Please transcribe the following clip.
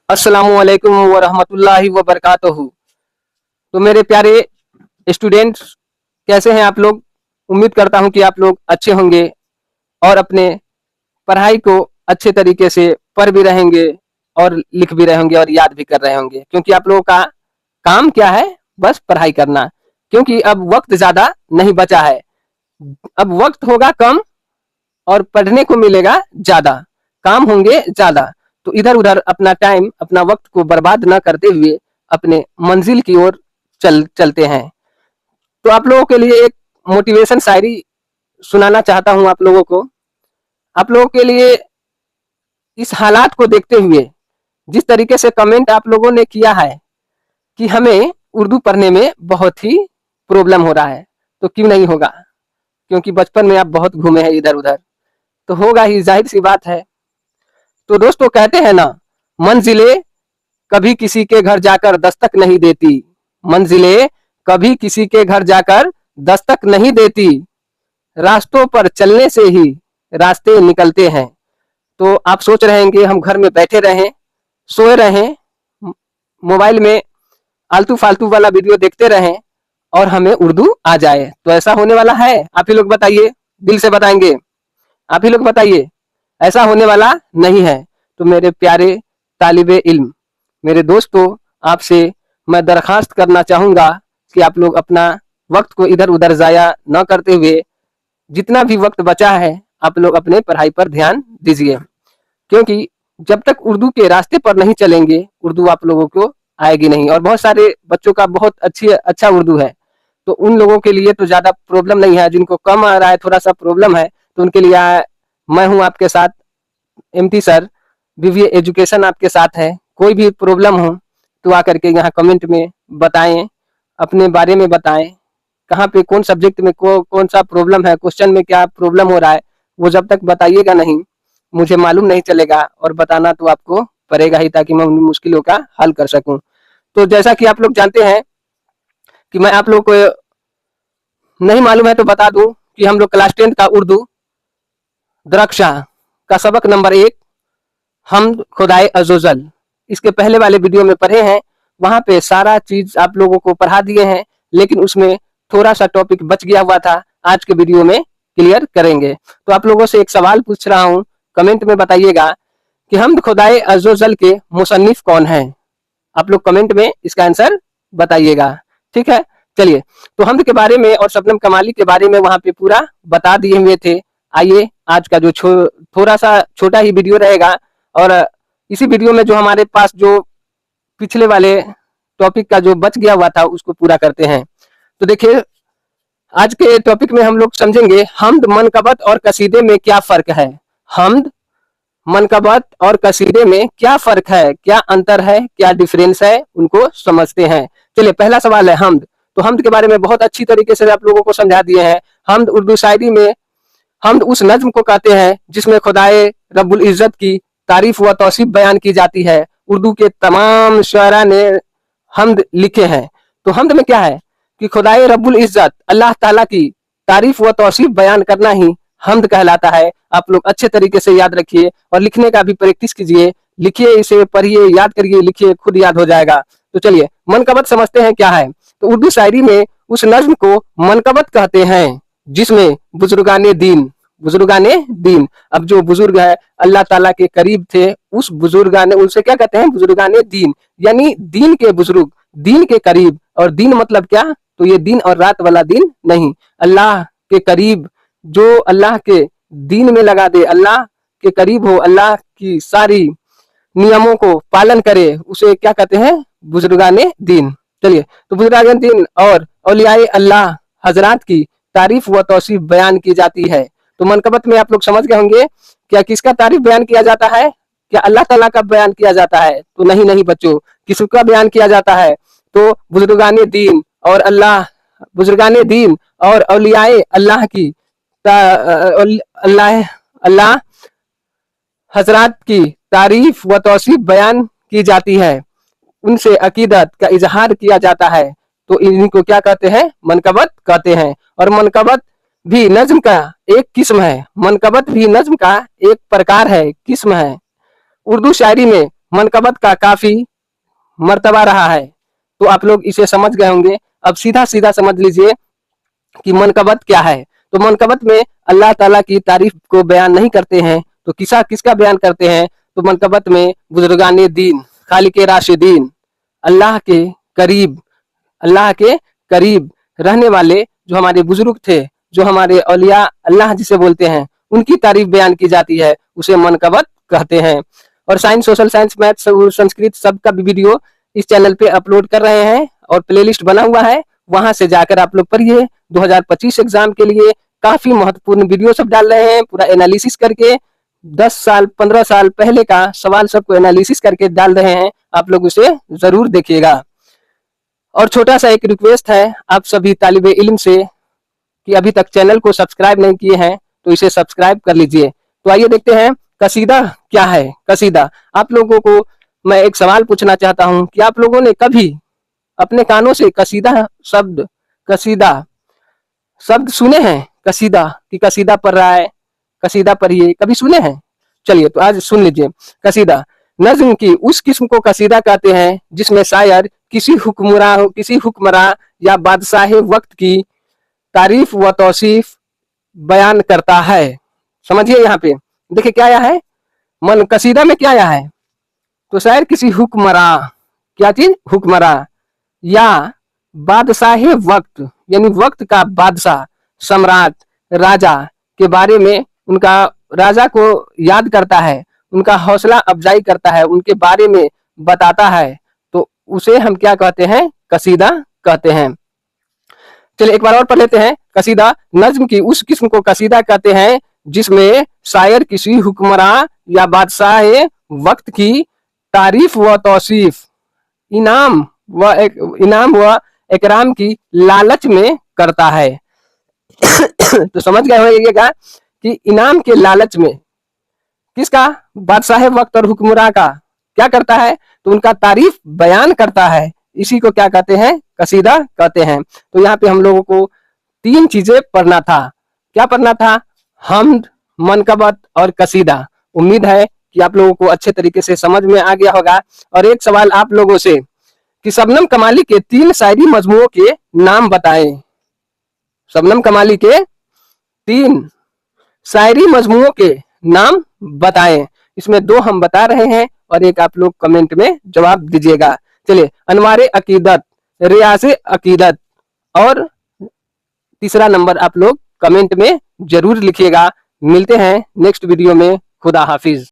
अस्सलामुअलैकुम वरहमतुल्लाहि वबरकातुहू। तो मेरे प्यारे स्टूडेंट्स, कैसे हैं आप लोग? उम्मीद करता हूं कि आप लोग अच्छे होंगे और अपने पढ़ाई को अच्छे तरीके से पढ़ भी रहेंगे और लिख भी रहे होंगे और याद भी कर रहे होंगे, क्योंकि आप लोगों का काम क्या है? बस पढ़ाई करना। क्योंकि अब वक्त ज़्यादा नहीं बचा है, अब वक्त होगा कम और पढ़ने को मिलेगा ज़्यादा, काम होंगे ज़्यादा। तो इधर-उधर अपना टाइम, अपना वक्त को बर्बाद ना करते हुए अपने मंजिल की ओर चलते हैं। तो आप लोगों के लिए एक मोटिवेशन शायरी सुनाना चाहता हूँ आप लोगों को। आप लोगों के लिए इस हालात को देखते हुए, जिस तरीके से कमेंट आप लोगों ने किया है कि हमें उर्दू पढ़ने में बहुत ही प्रॉब्लम हो रहा है, तो क्यों नहीं होगा? क्योंकि बचपन में आप बहुत घूमे हैं इधर-उधर, तो होगा ही, ज़ाहिर-सी बात है। तो दोस्तों कहते हैं ना, मंजिलें कभी किसी के घर जाकर दस्तक नहीं देती, मंजिलें कभी किसी के घर जाकर दस्तक नहीं देती, रास्तों पर चलने से ही रास्ते निकलते हैं। तो आप सोच रहे हैं कि हम घर में बैठे रहें, सोए रहें, मोबाइल में आलतू फालतू वाला वीडियो देखते रहें और हमें उर्दू आ जाए, तो ऐसा होने वाला है? आप ही लोग बताइए, दिल से बताएंगे, आप ही लोग बताइए, ऐसा होने वाला नहीं है। तो मेरे प्यारे तालिबे इल्म, मेरे दोस्तों, आपसे मैं दरखास्त करना चाहूँगा कि आप लोग अपना वक्त को इधर उधर ज़ाया न करते हुए जितना भी वक्त बचा है आप लोग अपने पढ़ाई पर ध्यान दीजिए, क्योंकि जब तक उर्दू के रास्ते पर नहीं चलेंगे उर्दू आप लोगों को आएगी नहीं। और बहुत सारे बच्चों का बहुत अच्छा उर्दू है, तो उन लोगों के लिए तो ज़्यादा प्रॉब्लम नहीं है। जिनको कम आ रहा है, थोड़ा सा प्रॉब्लम है, तो उनके लिए मैं हूँ आपके साथ, एमटी सर, बीवीए एजुकेशन आपके साथ है। कोई भी प्रॉब्लम हो तो आकर के यहाँ कमेंट में बताएं, अपने बारे में बताएं, कहाँ पे कौन सब्जेक्ट में कौन सा प्रॉब्लम है, क्वेश्चन में क्या प्रॉब्लम हो रहा है, वो जब तक बताइएगा नहीं मुझे मालूम नहीं चलेगा, और बताना तो आपको पड़ेगा ही, ताकि मैं उन मुश्किलों का हल कर सकूं। तो जैसा कि आप लोग जानते हैं कि मैं आप लोग को नहीं मालूम है तो बता दूं कि हम लोग क्लास 10 का उर्दू दरक्षा का सबक नंबर 1 हम खुदाए अज़ोज़ल, इसके पहले वाले वीडियो में पढ़े हैं, वहां पे सारा चीज आप लोगों को पढ़ा दिए हैं, लेकिन उसमें थोड़ा सा टॉपिक बच गया हुआ था, आज के वीडियो में क्लियर करेंगे। तो आप लोगों से एक सवाल पूछ रहा हूं, कमेंट में बताइएगा कि हम खुदाए अज़ोज़ल के मुसन्निफ कौन हैं? आप लोग कमेंट में इसका आंसर बताइएगा, ठीक है? चलिए, तो हमद के बारे में और शबनम कमाली के बारे में वहां पे पूरा बता दिए हुए थे। आइए, आज का जो थोड़ा सा छोटा ही वीडियो रहेगा, और इसी वीडियो में जो हमारे पास जो पिछले वाले टॉपिक का जो बच गया हुआ था उसको पूरा करते हैं। तो देखिए, आज के टॉपिक में हम लोग समझेंगे हमद, मनकबत और कसीदे में क्या फर्क है। हमद, मनकबत और कसीदे में क्या फर्क है, क्या अंतर है, क्या डिफरेंस है, उनको समझते हैं। चलिए, पहला सवाल है हमद। तो हमद के बारे में बहुत अच्छी तरीके से आप लोगों को समझा दिए हैं। हमद उर्दू शायरी में हमद उस नज्म को कहते हैं जिसमें खुदाए रब्बुल इज्जत की तारीफ व तौसीफ बयान की जाती है। उर्दू के तमाम शुअरा ने हमद लिखे हैं। तो हमद में क्या है कि खुदाए रब्बुल इज्जत, अल्लाह ताला की तारीफ व तौसीफ बयान करना ही हमद कहलाता है। आप लोग अच्छे तरीके से याद रखिए और लिखने का भी प्रैक्टिस कीजिए, लिखिए, इसे पढ़िए, याद करिए, लिखिए, खुद याद हो जाएगा। तो चलिए, मनकबत समझते हैं क्या है। तो उर्दू शायरी में उस नज्म को मनकबत कहते हैं जिसमें बुजुर्गाने दीन, बुजुर्गाने दीन, अब जो बुजुर्ग है अल्लाह ताला के करीब थे, उस बुजुर्गाने, उनसे क्या कहते हैं? बुजुर्गाने दीन, यानी दीन के बुजुर्ग, दीन के करीब। और दीन मतलब क्या? तो ये दिन और रात वाला दिन नहीं, अल्लाह के करीब, जो अल्लाह के दीन में लगा दे, अल्लाह के करीब हो, अल्लाह की सारी नियमों को पालन करे, उसे क्या कहते हैं? बुजुर्गाने दीन। चलिए, तो बुजुर्गाने दीन और औलियाए अल्लाह हजरात की तारीफ व तौसीफ बयान की जाती है। तो मनकबत में आप लोग समझ गए होंगे, क्या किसका तारीफ बयान किया जाता है? क्या अल्लाह ताला का बयान किया जाता है? तो नहीं नहीं बच्चों, किसका बयान किया जाता है? तो बुजुर्गाने दीन और अल्लाह, बुजुर्गाने दीन और औलियाए अल्लाह की अल्लाह अल्लाह हजरात की तारीफ व तौसीफ बयान की जाती है, उनसे अकीदत का इजहार किया जाता है। तो इन्हीं को क्या कहते हैं? मनकबत कहते हैं। और मनकबत भी नज्म का एक किस्म है, मनकबत भी नज्म का एक प्रकार है, किस्म है। उर्दू शायरी में मनकबत का काफी मर्तबा रहा है। तो आप लोग इसे समझ गए होंगे। अब सीधा सीधा समझ लीजिए कि मनकबत क्या है। तो मनकबत में अल्लाह ताला की तारीफ को बयान नहीं करते हैं, तो किसका बयान करते हैं? तो मनकबत में बुजुर्गान दीन, खालिक राशिदीन, अल्लाह के करीब अल्लाह के करीब रहने वाले जो हमारे बुजुर्ग थे, जो हमारे औलिया अल्लाह जिसे बोलते हैं, उनकी तारीफ बयान की जाती है, उसे मनकबत कहते हैं। और science, social science, math, Sanskrit सबका भी वीडियो इस चैनल पे अपलोड कर रहे हैं और प्लेलिस्ट बना हुआ है, वहां से जाकर आप लोग पढ़िए। 2025 एग्जाम के लिए काफी महत्वपूर्ण वीडियो सब डाल रहे हैं, पूरा एनालिसिस करके 10 साल 15 साल पहले का सवाल सबको एनालिसिस करके डाल रहे हैं, आप लोग उसे जरूर देखिएगा। और छोटा सा एक रिक्वेस्ट है आप सभी तालिबे इल्म से कि अभी तक चैनल को सब्सक्राइब नहीं किए हैं तो इसे सब्सक्राइब कर लीजिए। तो आइए देखते हैं कसीदा क्या है। कसीदा, आप लोगों को मैं एक सवाल पूछना चाहता हूं कि आप लोगों ने कभी अपने कानों से कसीदा शब्द सुने हैं? कसीदा कि कसीदा पढ़ रहा है, कसीदा पढ़िए, कभी सुने हैं? चलिए तो आज सुन लीजिए। कसीदा नज्म की उस किस्म को कसीदा कहते हैं जिसमें शायर किसी हुक्मरां या बादशाह वक्त की तारीफ व तौसीफ बयान करता है। समझिए यहाँ पे देखिए क्या आया है, मन कसीदा में क्या आया है? तो शायर किसी हुक्मरां, क्या चीज? हुक्मरां या बादशाह वक्त, यानी वक्त का बादशाह, सम्राट, राजा के बारे में, उनका राजा को याद करता है, उनका हौसला अफजाई करता है, उनके बारे में बताता है, तो उसे हम क्या कहते हैं? कसीदा कहते हैं। चलिए एक बार और पढ़ लेते हैं। कसीदा नज्म की उस किस्म को कसीदा कहते हैं जिसमें शायर किसी हुक्मरां या बादशाह वक्त की तारीफ व तौसीफ, इनाम व इकराम की लालच में करता है। तो समझ गए होंगे कि इनाम के लालच में किसका? बादशाह वक्त और हुक्मरां का क्या करता है? तो उनका तारीफ बयान करता है। इसी को क्या कहते हैं? कसीदा कहते हैं। तो यहाँ पे हम लोगों को 3 चीजें पढ़ना था। क्या पढ़ना था? हम्द, मनकबत और कसीदा। उम्मीद है कि आप लोगों को अच्छे तरीके से समझ में आ गया होगा। और एक सवाल आप लोगों से कि शबनम कमाली के 3 शायरी मजमुओं के नाम बताएं। शबनम कमाली के 3 शायरी मजमुओं के नाम बताएं। इसमें 2 हम बता रहे हैं और एक आप लोग कमेंट में जवाब दीजिएगा। चलिए, अनवारे अकीदत, रियाज़े अकीदत और तीसरा नंबर आप लोग कमेंट में जरूर लिखिएगा। मिलते हैं नेक्स्ट वीडियो में। खुदा हाफिज।